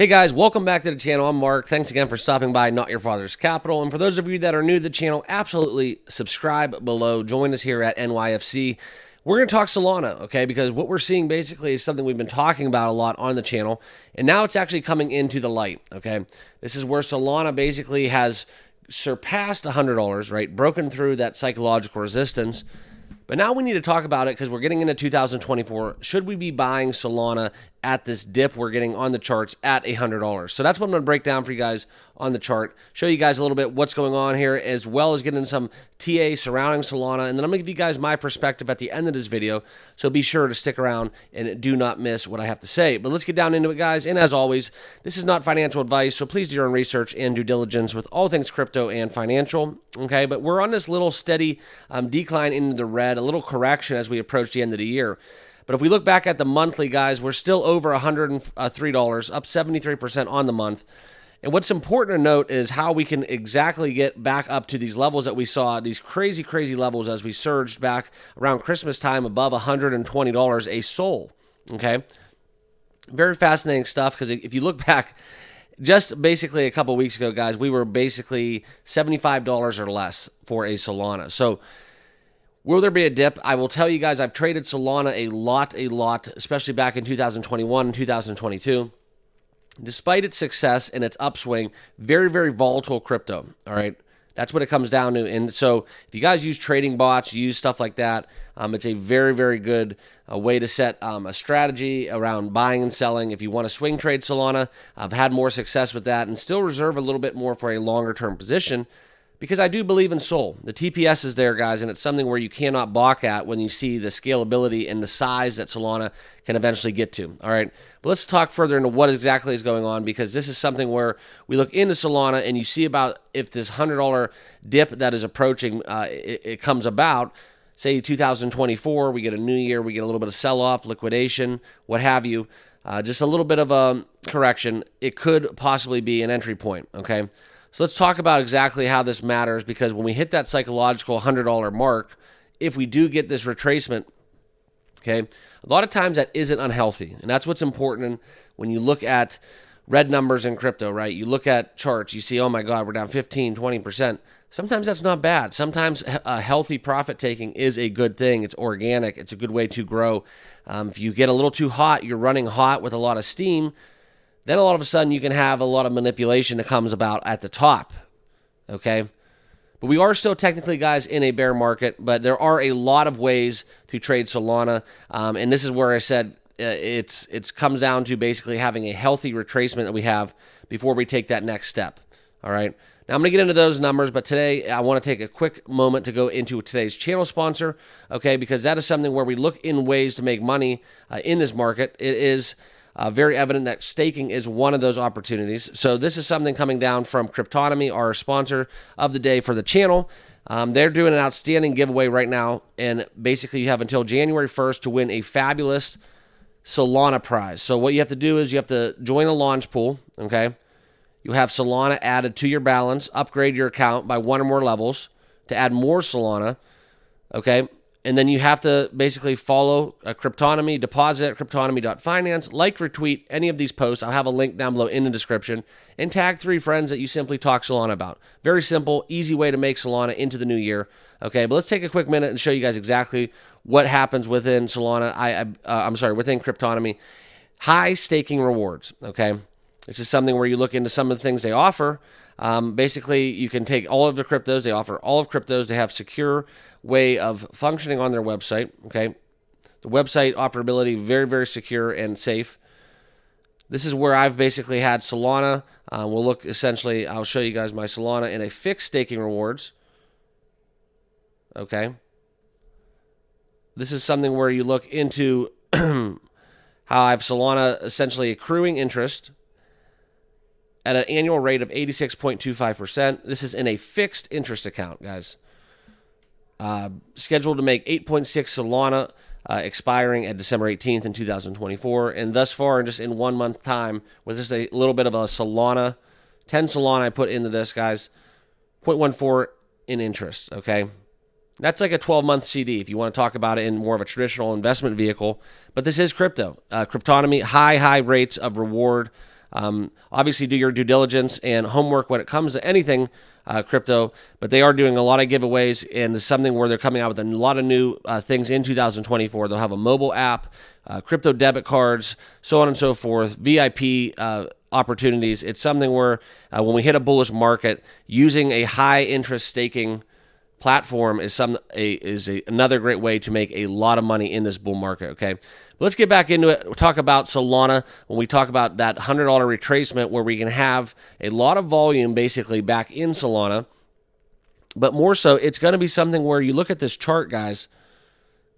Hey guys, welcome back to the channel. I'm Mark. Thanks again for stopping by Not Your Father's Capital. And for those of you that are new to the channel, absolutely subscribe below. Join us here at NYFC. We're going to talk Solana, okay? Because what we're seeing basically is something we've been talking about a lot on the channel, and now it's actually coming into the light, okay? This is where Solana basically has surpassed $100, right? Broken through that psychological resistance. But now we need to talk about it because we're getting into 2024. Should we be buying Solana at this dip we're getting on the charts at $100? So that's what I'm going to break down for you guys on the chart, show you guys a little bit what's going on here, as well as get into some TA surrounding Solana. And then I'm going to give you guys my perspective at the end of this video. So be sure to stick around and do not miss what I have to say. But let's get down into it, guys. And as always, this is not financial advice, so please do your own research and due diligence with all things crypto and financial. Okay, but we're on this little steady decline into the red, a little correction as we approach the end of the year. But if we look back at the monthly, guys, we're still over $103, up 73% on the month. And what's important to note is how we can exactly get back up to these levels that we saw, these crazy, crazy levels as we surged back around Christmas time above $120 a SOL. Okay, very fascinating stuff, because if you look back just basically a couple weeks ago, guys, we were basically $75 or less for a Solana. So will there be a dip? I will tell you guys, I've traded Solana a lot, especially back in 2021 and 2022. Despite its success and its upswing, very, very volatile crypto, all right? That's what it comes down to. And so if you guys use trading bots, use stuff like that, it's a very, very good way to set a strategy around buying and selling. If you want to swing trade Solana, I've had more success with that and still reserve a little bit more for a longer term position, because I do believe in SOL. The TPS is there, guys, and it's something where you cannot balk at when you see the scalability and the size that Solana can eventually get to. All right, but let's talk further into what exactly is going on, because this is something where we look into Solana and you see about if this $100 dip that is approaching, it comes about, say 2024, we get a new year, we get a little bit of sell-off, liquidation, what have you, just a little bit of a correction, it could possibly be an entry point, okay? So let's talk about exactly how this matters, because when we hit that psychological $100 mark, if we do get this retracement, okay, a lot of times that isn't unhealthy. And that's what's important when you look at red numbers in crypto, right? You look at charts, you see, oh my God, we're down 15, 20%. Sometimes that's not bad. Sometimes a healthy profit taking is a good thing. It's organic. It's a good way to grow. If you get a little too hot, you're running hot with a lot of steam, then all of a sudden you can have a lot of manipulation that comes about at the top, okay? But we are still technically, guys, in a bear market, but there are a lot of ways to trade Solana, and this is where I said it's comes down to basically having a healthy retracement that we have before we take that next step, all right? Now, I'm going to get into those numbers, but today I want to take a quick moment to go into today's channel sponsor, okay, because that is something where we look in ways to make money in this market. It is very evident that staking is one of those opportunities. So this is something coming down from Cryptonomy, our sponsor of the day for the channel. They're doing an outstanding giveaway right now, and basically you have until January 1st to win a fabulous Solana prize. So what you have to do is you have to join a launch pool, okay? You have Solana added to your balance, upgrade your account by one or more levels to add more Solana, okay? And then you have to basically follow Cryptonomy, deposit at cryptonomy.finance, like, retweet any of these posts. I'll have a link down below in the description, and tag 3 friends that you simply talk Solana about. Very simple, easy way to make Solana into the new year. Okay, but let's take a quick minute and show you guys exactly what happens within Solana. Within Cryptonomy. High staking rewards, okay? This is something where you look into some of the things they offer. Basically, you can take all of the cryptos. They offer all of cryptos. They have secure way of functioning on their website, okay? The website operability, very, very secure and safe. This is where I've basically had Solana. We'll look, essentially, I'll show you guys my Solana in a fixed staking rewards, okay? This is something where you look into how I have Solana essentially accruing interest at an annual rate of 86.25%. This is in a fixed interest account, guys. Scheduled to make 8.6 Solana, expiring at December 18th in 2024. And thus far, just in 1 month time, with just a little bit of a Solana, 10 Solana I put into this, guys, 0.14 in interest, okay? That's like a 12-month CD if you want to talk about it in more of a traditional investment vehicle. But this is crypto. Cryptonomy, high rates of reward. Obviously, do your due diligence and homework when it comes to anything crypto, but they are doing a lot of giveaways, and it's something where they're coming out with a lot of new things in 2024. They'll have a mobile app, crypto debit cards, so on and so forth, VIP opportunities. It's something where when we hit a bullish market, using a high interest staking platform is another great way to make a lot of money in this bull market. Okay, let's get back into it. We'll talk about Solana when we talk about that $100 retracement, where we can have a lot of volume basically back in Solana. But more so, it's going to be something where you look at this chart, guys.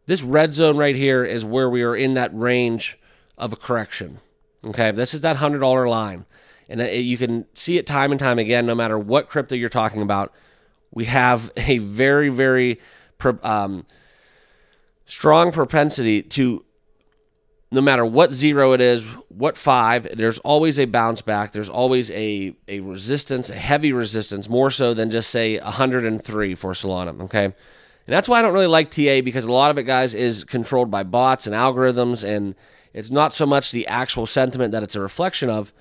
This red zone right here is where we are in that range of a correction. Okay, this is that $100 line, and you can see it time and time again. No matter what crypto you're talking about, we have a very, very strong propensity to, no matter what zero it is, what five, there's always a bounce back. There's always a resistance, a heavy resistance, more so than just say 103 for Solana. Okay, and that's why I don't really like TA, because a lot of it, guys, is controlled by bots and algorithms, and it's not so much the actual sentiment that it's a reflection of.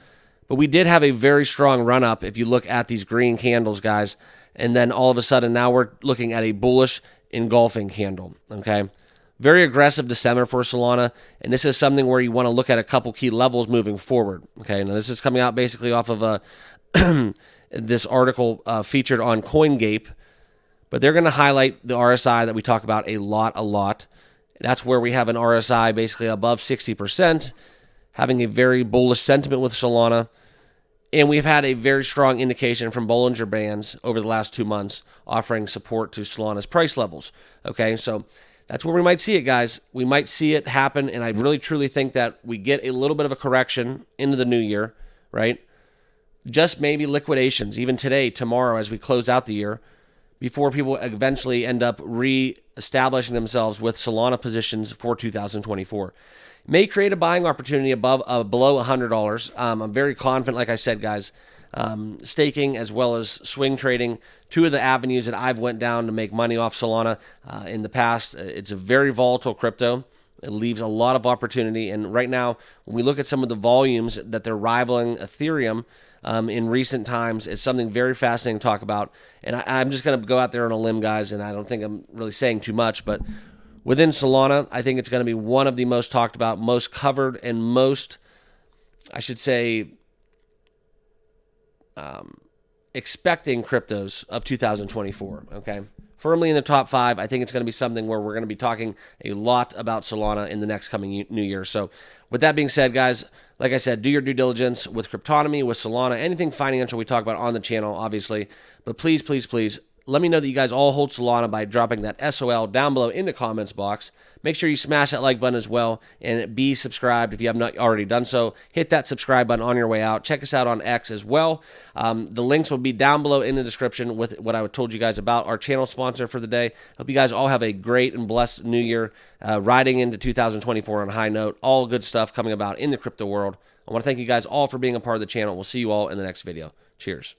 But we did have a very strong run up if you look at these green candles, guys. And then all of a sudden, now we're looking at a bullish engulfing candle, okay? Very aggressive December for Solana, and this is something where you want to look at a couple key levels moving forward, okay? Now, this is coming out basically off of this article featured on CoinGape, but they're going to highlight the RSI that we talk about a lot. That's where we have an RSI basically above 60%, having a very bullish sentiment with Solana. And we've had a very strong indication from Bollinger Bands over the last 2 months offering support to Solana's price levels. Okay, so that's where we might see it, guys. We might see it happen, and I really, truly think that we get a little bit of a correction into the new year, right? Just maybe liquidations, even today, tomorrow, as we close out the year, before people eventually end up re-establishing themselves with Solana positions for 2024. May create a buying opportunity below $100. I'm very confident, like I said, guys. Staking as well as swing trading, two of the avenues that I've went down to make money off Solana in the past. It's a very volatile crypto. It leaves a lot of opportunity. And right now, when we look at some of the volumes that they're rivaling Ethereum in recent times, it's something very fascinating to talk about. And I'm just going to go out there on a limb, guys, and I don't think I'm really saying too much, but within Solana, I think it's going to be one of the most talked about, most covered, and most, I should say, expecting cryptos of 2024, okay? Firmly in the top 5. I think it's going to be something where we're going to be talking a lot about Solana in the next coming new year. So with that being said, guys, like I said, do your due diligence with Cryptonomy, with Solana, anything financial we talk about on the channel, obviously. But please, please, please, let me know that you guys all hold Solana by dropping that SOL down below in the comments box. Make sure you smash that like button as well, and be subscribed if you have not already done so. Hit that subscribe button on your way out. Check us out on X as well. The links will be down below in the description with what I told you guys about our channel sponsor for the day. Hope you guys all have a great and blessed new year, riding into 2024 on a high note. All good stuff coming about in the crypto world. I want to thank you guys all for being a part of the channel. We'll see you all in the next video. Cheers.